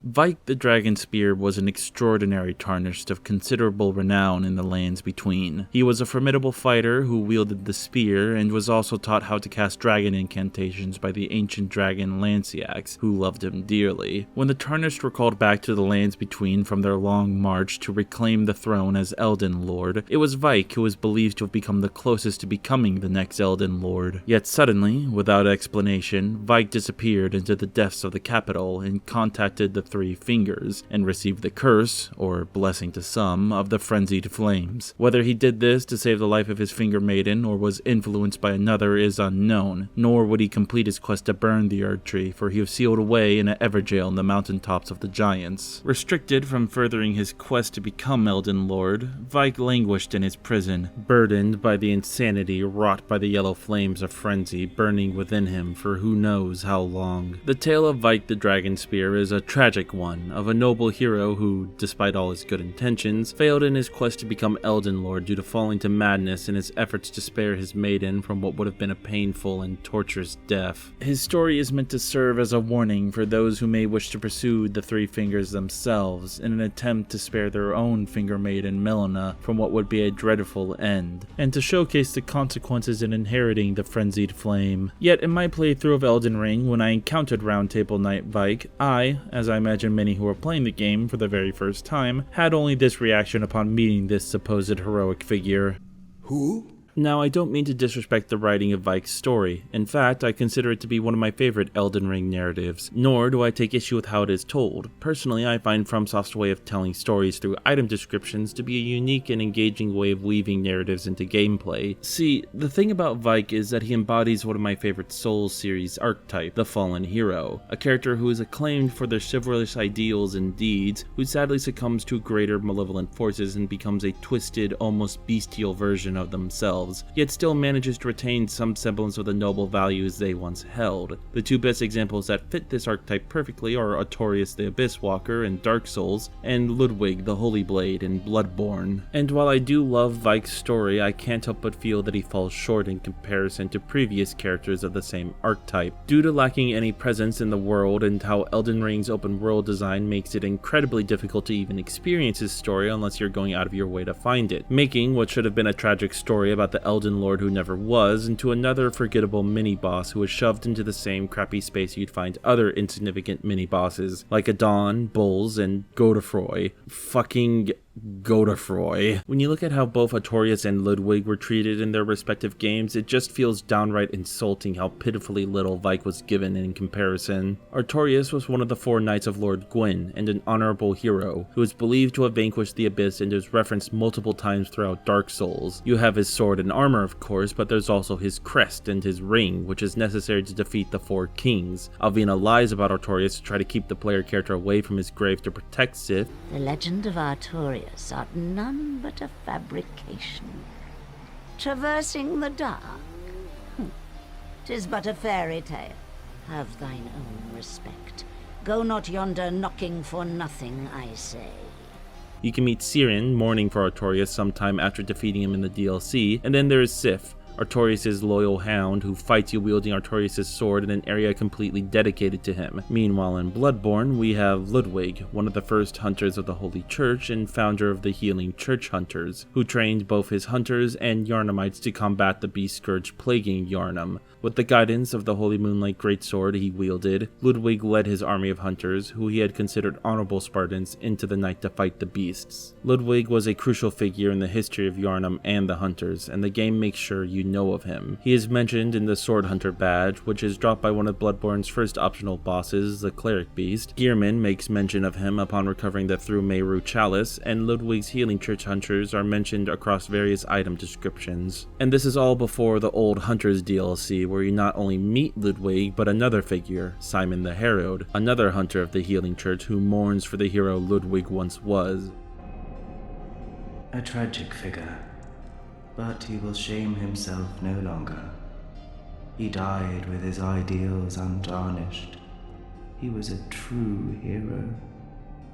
Vyke the Dragon Spear was an extraordinary Tarnished of considerable renown in the lands between. He was a formidable fighter who wielded the spear and was also taught how to cast dragon incantations by the ancient dragon Lansseax, who loved him dearly. When the Tarnished were called back to the lands between from their long march to reclaim the throne as Elden Lord, it was Vyke who was believed to have become the closest to becoming the next Elden Lord. Yet suddenly, without explanation, Vyke disappeared into the depths of the capital and contacted the Three Fingers, and received the curse, or blessing to some, of the frenzied flames. Whether he did this to save the life of his finger maiden or was influenced by another is unknown, nor would he complete his quest to burn the Erd Tree, for he was sealed away in an Everjail in the mountaintops of the Giants. Restricted from furthering his quest to become Elden Lord, Vyke languished in his prison, burdened by the insanity wrought by the yellow flames of frenzy burning within him for who knows how long. The tale of Vyke the Dragon Spear is a tragic one, of a noble hero who, despite all his good intentions, failed in his quest to become Elden Lord due to falling to madness in his efforts to spare his maiden from what would have been a painful and torturous death. His story is meant to serve as a warning for those who may wish to pursue the Three Fingers themselves in an attempt to spare their own finger maiden Melina from what would be a dreadful end, and to showcase the consequences in inheriting the frenzied flame. Yet in my playthrough of Elden Ring, when I encountered Roundtable Knight Vyke, I, as I imagine many who are playing the game for the very first time, had only this reaction upon meeting this supposed heroic figure. Who? Now, I don't mean to disrespect the writing of Vyke's story. In fact, I consider it to be one of my favorite Elden Ring narratives, nor do I take issue with how it is told. Personally, I find FromSoft's way of telling stories through item descriptions to be a unique and engaging way of weaving narratives into gameplay. See, the thing about Vyke is that he embodies one of my favorite Souls series archetype, the fallen hero, a character who is acclaimed for their chivalrous ideals and deeds, who sadly succumbs to greater malevolent forces and becomes a twisted, almost bestial version of themselves, yet still manages to retain some semblance of the noble values they once held. The two best examples that fit this archetype perfectly are Artorias the Abyss Walker in Dark Souls, and Ludwig the Holy Blade in Bloodborne. And while I do love Vyke's story, I can't help but feel that he falls short in comparison to previous characters of the same archetype, due to lacking any presence in the world and how Elden Ring's open world design makes it incredibly difficult to even experience his story unless you're going out of your way to find it, making what should have been a tragic story about the Elden Lord who never was into another forgettable mini-boss who was shoved into the same crappy space you'd find other insignificant mini-bosses like Adon, Bulls, and Godefroy. Fucking Godefroy. When you look at how both Artorias and Ludwig were treated in their respective games, it just feels downright insulting how pitifully little Vyke was given in comparison. Artorias was one of the 4 Knights of Lord Gwyn, and an honorable hero, who is believed to have vanquished the Abyss and is referenced multiple times throughout Dark Souls. You have his sword and armor, of course, but there's also his crest and his ring, which is necessary to defeat the 4 kings. Alvina lies about Artorias to try to keep the player character away from his grave to protect Sith. The legend of Artorias art none but a fabrication. Traversing the dark. 'Tis but a fairy tale. Have thine own respect. Go not yonder knocking for nothing, I say. You can meet Sirin mourning for Artorias sometime after defeating him in the DLC, and then there is Sif, Artorias' loyal hound who fights you wielding Artorias' sword in an area completely dedicated to him. Meanwhile in Bloodborne, we have Ludwig, one of the first hunters of the Holy Church and founder of the Healing Church Hunters, who trained both his hunters and Yharnamites to combat the beast scourge plaguing Yharnam. With the guidance of the Holy Moonlight Greatsword he wielded, Ludwig led his army of hunters, who he had considered honorable Spartans, into the night to fight the beasts. Ludwig was a crucial figure in the history of Yharnam and the Hunters, and the game makes sure you know of him. He is mentioned in the Sword Hunter badge, which is dropped by one of Bloodborne's first optional bosses, the Cleric Beast. Gearman makes mention of him upon recovering the Through Meru Chalice, and Ludwig's Healing Church Hunters are mentioned across various item descriptions. And this is all before the Old Hunters DLC, where you not only meet Ludwig, but another figure, Simon the Herald, another hunter of the Healing Church who mourns for the hero Ludwig once was. A tragic figure, but he will shame himself no longer. He died with his ideals untarnished. He was a true hero,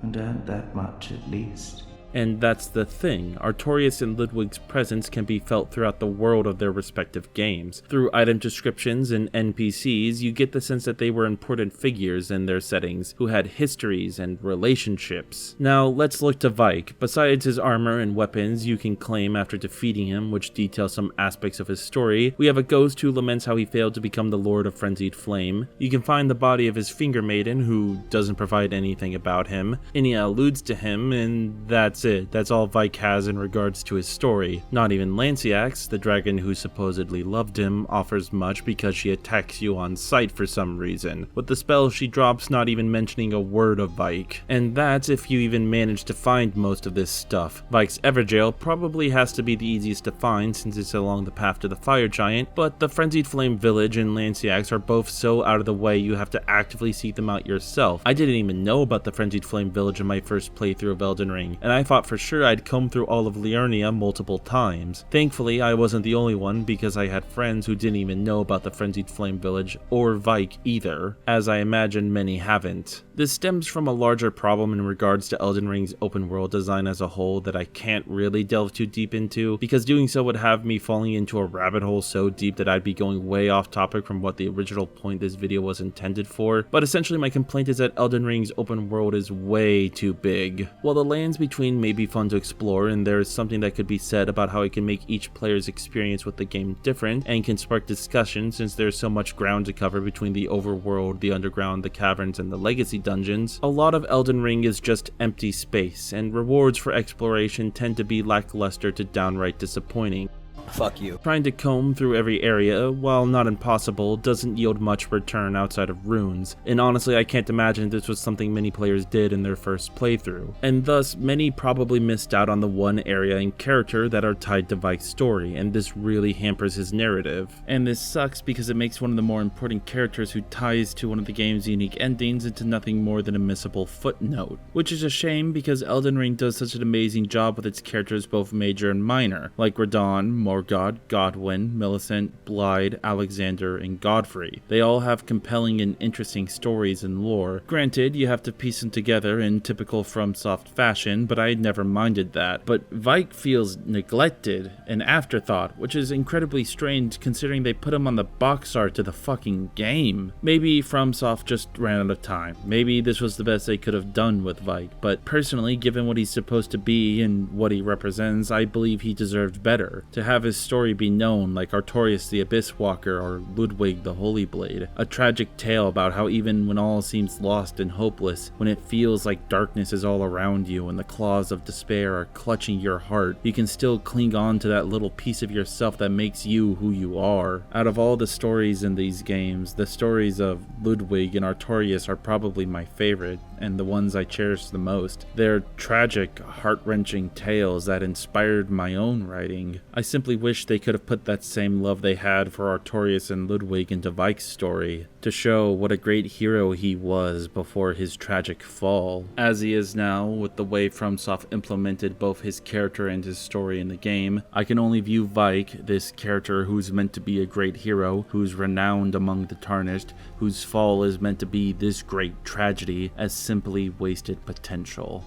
and earned that much at least. And that's the thing, Artorias and Ludwig's presence can be felt throughout the world of their respective games. Through item descriptions and NPCs, you get the sense that they were important figures in their settings, who had histories and relationships. Now let's look to Vyke. Besides his armor and weapons you can claim after defeating him, which details some aspects of his story, we have a ghost who laments how he failed to become the Lord of Frenzied Flame. You can find the body of his finger maiden, who doesn't provide anything about him. Inia alludes to him, and that's it. That's all Vyke has in regards to his story. Not even Lansseax, the dragon who supposedly loved him, offers much because she attacks you on sight for some reason, with the spells she drops not even mentioning a word of Vyke. And that's if you even manage to find most of this stuff. Vyke's Everjail probably has to be the easiest to find since it's along the path to the Fire Giant, but the Frenzied Flame Village and Lansseax are both so out of the way you have to actively seek them out yourself. I didn't even know about the Frenzied Flame Village in my first playthrough of Elden Ring, and I thought for sure I'd come through all of Liurnia multiple times. Thankfully, I wasn't the only one because I had friends who didn't even know about the Frenzied Flame Village or Vyke either, as I imagine many haven't. This stems from a larger problem in regards to Elden Ring's open world design as a whole that I can't really delve too deep into, because doing so would have me falling into a rabbit hole so deep that I'd be going way off topic from what the original point this video was intended for. But essentially my complaint is that Elden Ring's open world is way too big. While the lands between may be fun to explore, and there is something that could be said about how it can make each player's experience with the game different and can spark discussion since there's so much ground to cover between the overworld, the underground, the caverns, and the legacy dungeons, a lot of Elden Ring is just empty space, and rewards for exploration tend to be lackluster to downright disappointing. Fuck you. Trying to comb through every area, while not impossible, doesn't yield much return outside of runes, and honestly I can't imagine this was something many players did in their first playthrough, and thus many probably missed out on the one area and character that are tied to Vyke's story, and this really hampers his narrative. And this sucks because it makes one of the more important characters who ties to one of the game's unique endings into nothing more than a missable footnote, which is a shame because Elden Ring does such an amazing job with its characters both major and minor, like Radahn, Morgott, Godwyn, Millicent, Blaidd, Alexander, and Godfrey. They all have compelling and interesting stories and lore. Granted, you have to piece them together in typical FromSoft fashion, but I never minded that. But Vyke feels neglected, an afterthought, which is incredibly strange considering they put him on the box art to the fucking game. Maybe FromSoft just ran out of time. Maybe this was the best they could have done with Vyke, but personally, given what he's supposed to be and what he represents, I believe he deserved better. To have his story be known like Artorias the Abyss Walker or Ludwig the Holy Blade. A tragic tale about how even when all seems lost and hopeless, when it feels like darkness is all around you and the claws of despair are clutching your heart, you can still cling on to that little piece of yourself that makes you who you are. Out of all the stories in these games, the stories of Ludwig and Artorias are probably my favorite, and the ones I cherish the most. They're tragic, heart-wrenching tales that inspired my own writing. I simply wish they could have put that same love they had for Artorias and Ludwig into Vyke's story, to show what a great hero he was before his tragic fall, as he is now. With the way FromSoft implemented both his character and his story in the game, I can only view Vyke, this character who's meant to be a great hero, who's renowned among the Tarnished, whose fall is meant to be this great tragedy, as simply wasted potential.